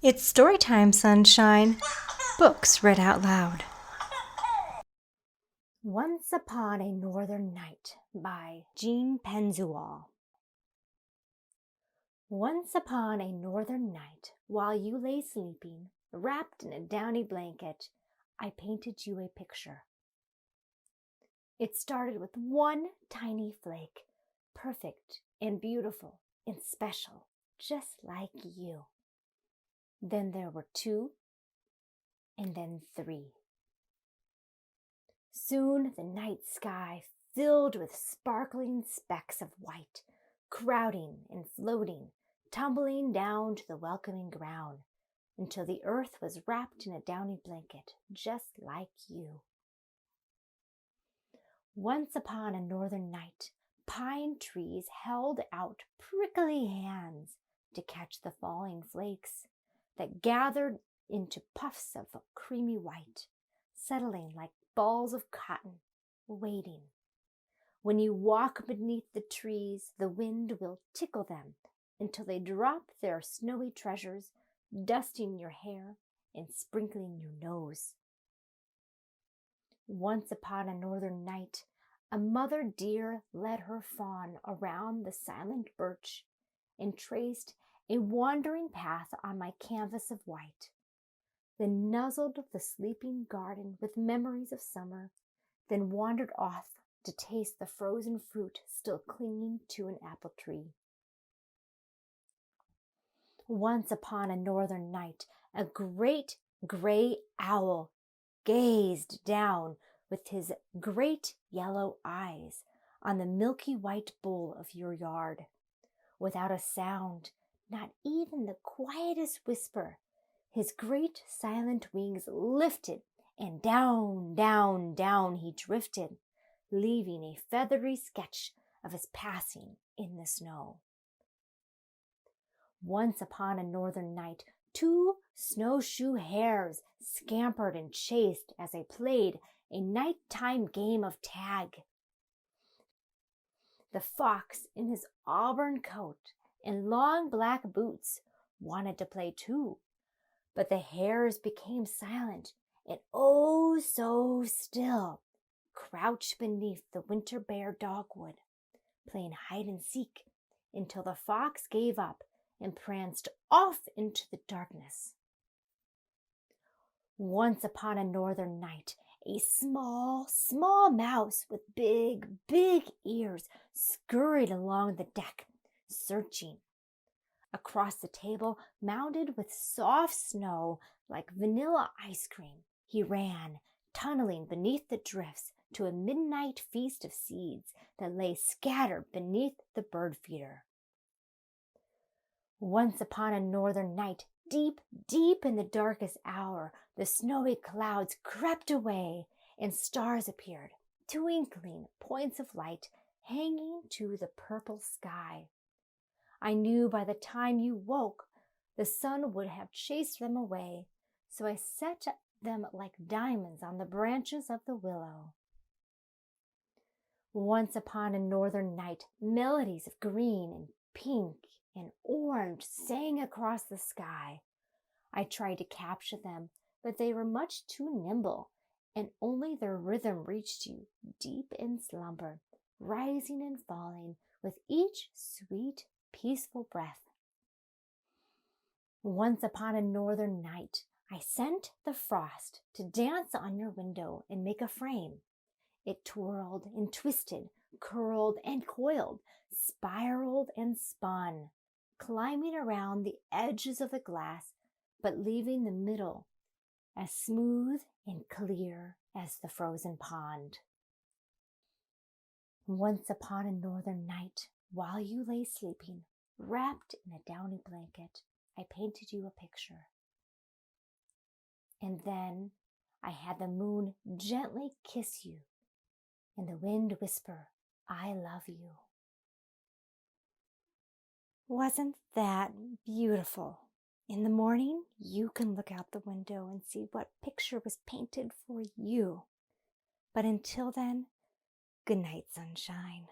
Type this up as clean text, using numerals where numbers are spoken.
It's story time, sunshine. Books read out loud. Once Upon a Northern Night by Jean Pendziwol. Once upon a northern night, while you lay sleeping, wrapped in a downy blanket, I painted you a picture. It started with one tiny flake, perfect and beautiful and special, just like you. Then there were 2, and then 3. Soon the night sky filled with sparkling specks of white, crowding and floating, tumbling down to the welcoming ground, until the earth was wrapped in a downy blanket, just like you. Once upon a northern night, pine trees held out prickly hands to catch the falling flakes that gathered into puffs of creamy white, settling like balls of cotton, waiting. When you walk beneath the trees, the wind will tickle them until they drop their snowy treasures, dusting your hair and sprinkling your nose. Once upon a northern night, a mother deer led her fawn around the silent birch and traced a wandering path on my canvas of white, then nuzzled the sleeping garden with memories of summer, then wandered off to taste the frozen fruit still clinging to an apple tree. Once upon a northern night, a great gray owl gazed down with his great yellow eyes on the milky white bowl of your yard. Without a sound, not even the quietest whisper, his great silent wings lifted, and down, down, down he drifted, leaving a feathery sketch of his passing in the snow. Once upon a northern night, 2 snowshoe hares scampered and chased as they played a nighttime game of tag. The fox, in his auburn coat and long black boots, wanted to play too, but the hares became silent and oh so still, crouched beneath the winter bare dogwood, playing hide and seek until the fox gave up and pranced off into the darkness. Once upon a northern night, a small mouse with big ears scurried along the deck, searching. Across the table, mounded with soft snow like vanilla ice cream, he ran, tunneling beneath the drifts to a midnight feast of seeds that lay scattered beneath the bird feeder. Once upon a northern night, deep in the darkest hour, the snowy clouds crept away and stars appeared, twinkling points of light hanging to the purple sky. I knew by the time you woke, the sun would have chased them away, so I set them like diamonds on the branches of the willow. Once upon a northern night, melodies of green and pink and orange sang across the sky. I tried to capture them, but they were much too nimble, and only their rhythm reached you deep in slumber, rising and falling with each sweet, peaceful breath. Once upon a northern night, I sent the frost to dance on your window and make a frame. It twirled and twisted, curled and coiled, spiraled and spun, climbing around the edges of the glass, but leaving the middle as smooth and clear as the frozen pond. Once upon a northern night, while you lay sleeping, wrapped in a downy blanket, I painted you a picture. And then I had the moon gently kiss you and the wind whisper, "I love you." Wasn't that beautiful? In the morning, you can look out the window and see what picture was painted for you. But until then, good night, sunshine.